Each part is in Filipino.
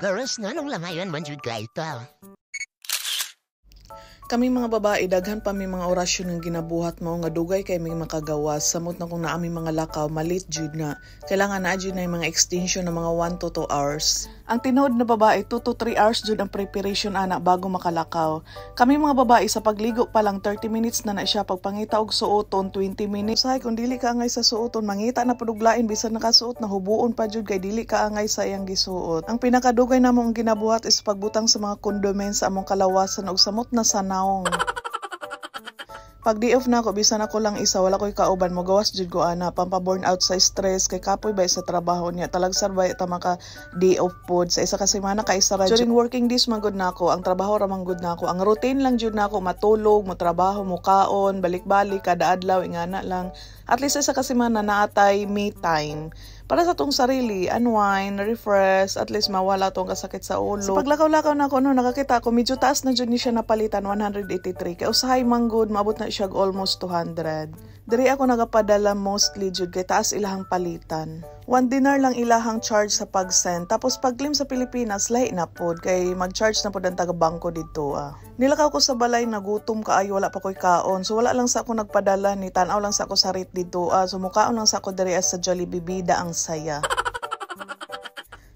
Girls, nganong langayon man jud ka ito? Kami mga babae, daghan pa may mga orasyon ng ginabuhat mo nga dugay kay may makagawas. Samot na kung naami mga lakaw, malit jud na. Kailangan na jud na yung mga extension ng mga 1 to 2 hours. Ang tinuod na babae, 2 to 3 hours jud ang preparation ana bago makalakaw. Kami mga babae, sa pagligo pa lang 30 minutes na siya. Pagpangita og suoton, 20 minutes. Usahay, kung dili ka angay sa suoton, mangita na puduglain, bisan nakasuot na hubuon pa jud kay dili ka angay sa iyang gisuot. Ang pinakadugay namo ang ginabuhat is pagbutang sa mga kondomen sa among kalawasan og samot na sanaw. Pag di off na ako, bisan ako lang isa, wala ko'y kauban mo, gawas jud ko ana, pampaburn out sa stress, kay kapoy ba sa trabaho niya, talagsar ba ita maka day off pod, sa isa ka semana ka isa ra. During working days, magod na ako, ang trabaho ra manggod na ako, ang routine lang jud na ako, matulog, mo trabaho, mo kaon, balik-balik, kada adlaw, ingana lang. At least isa ka semana naatay me time. Para sa tong sarili, unwind, refresh, at least mawala tong kasakit sa ulo. Sa paglakaw-lakaw na ako, nakakita ko, medyo taas na dyan ni siya napalitan, 183. Kaya usahay manggod, maabot na siya almost 200. Diri ako nagapadala mostly jud kay taas ilahang palitan. 1 dinar lang ilahang charge sa pag-send. Tapos pag-claim sa Pilipinas, lahi na pod kay mag-charge na pod ang taga-bangko dito. Nilakaw ko sa balay, nagutom kaayo, wala pa ko'y kaon. So wala lang sa ako nagpadala, ni tanaw lang sa ako sa rate dito. So mukaon lang sa ako diri sa Jollibee, bida ang saya.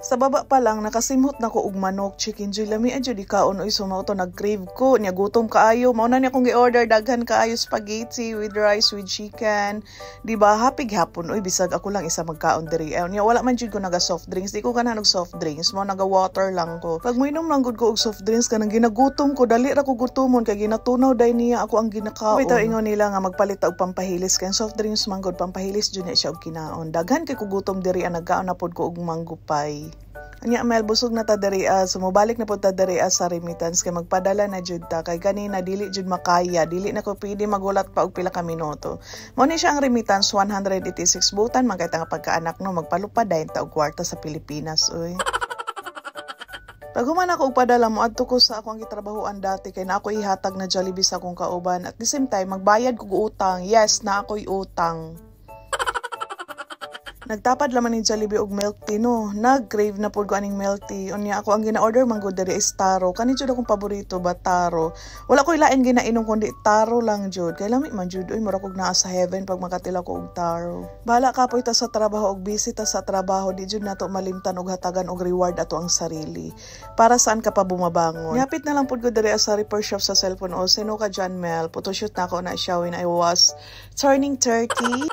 Sa baba pa lang, nakasimhot na ko og manok, chicken joy, lami adyo di kaon, oy sumauto, nag-crave ko, niya gutom kaayo, mauna niya kong gi-order, daghan kaayo spaghetti with rice, with chicken, di ba, hapig hapon, oy bisag ako lang isa magkaon diri, niya wala man jud ko naga soft drinks, di ko ganahan og soft drinks, mo naga water lang ko, pag moinom lang gud ko og soft drinks, kanang ginagutom ko, dali ra ko gutomon, kay ginatunaw day niya ako ang ginakaon. Bitaw ingon nila nga magpalit og pampahilis, kay soft drinks man gud pampahilis jud na siya og kinaon, daghan kay ko gutom diri, nagkaon na pod ko og manggupay. Anya Mel, busog na ta diri sumubalik na po ta diri sa remittance kay magpadala na jud ta kay kanina dili jud makaya, dili na ko pwede magulat pa og pila ka minuto. Mo ni siya ang remittance 186 butan man kay nga pagkaanak no magpalupad dayon ta og kwarta sa Pilipinas oy. Pag human ako og padala mo adto ko sa akong gitrabahoan dati kay na ako ihatag na Jollibee sa akong kauban at the same time magbayad ko og utang. Yes, na ako'y utang. Nagtapad laman ni Jollibee og milk tea no. Nag-crave na pod ko aning milk tea. Unya ako ang gina-order man gud diri is taro. Kani jud akong paborito ba taro. Wala ko ilain ginainom kundi taro lang jud. Kay lami man jud oy mura kog naa sa heaven pag makatila ko og taro. Bahala ka po ita sa trabaho og busy ta sa trabaho, di jud nato malimtan og hatagan og reward ato ang sarili. Para saan ka pa bumabangon? Nyapit na lang pod ko diri sa repair shop sa cellphone o sino ka John Mel. Photoshoot na ako na siya when I was turning 30.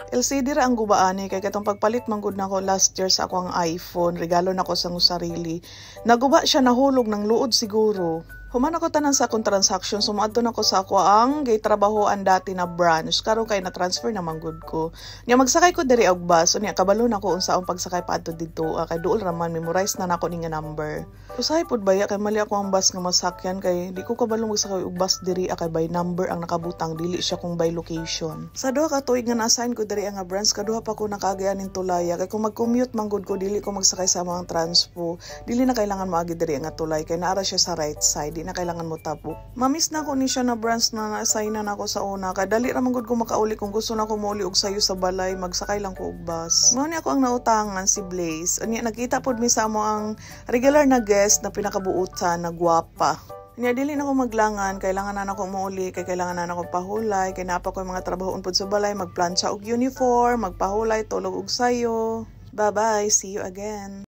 LCD ra ang gubaani kay katong pagpalit man gud nako last year sa akong iPhone, regalo nako sa akong sarili. Naguba siya nahulog ng luod siguro. Human ako tanan sa akong transaction, sumaadto nako sa ako ang gitrabahoan dati na branch. Karon kay na transfer na manggod ko. Nya magsakay ko diri og bus, unya kabalo nako unsa ang pagsakay padto didto kay duol ra man memorize na nako ning number. Usahay pud baya kay mali ako ang bus nga masakyan kay di ko kabalo magsakay og bus diri kay by number ang nakabutang dili siya kung by location. Sa duha ka tuig nga na-assign ko diri nga branch, kaduha pa ko nakagayan ning tulaya kay kung mag-commute manggod ko dili ko magsakay sa mga transpo. Dili na kailangan moagi diri nga tulay kay naara siya sa right side. Di na kailangan mo tapok. Mamiss na ko ni siya na branch na na-assignan ako sa una. Kaya dali ramang gud ko makauli kung gusto na ko mauli og sayo sa balay. Magsakay lang ko og bus. Mao ni ako ang nautangan si Blaze. Anya nakita pod mi sa mo ang regular na guest na pinakabuutan na gwapa. Nya dili na ko maglangan, kailangan na nako mauli, kay kailangan na nako pahulay, kay napa ko mga trabahoon pod sa balay, magplancha og uniform, magpahulay, tulog og sayo. Bye-bye, see you again.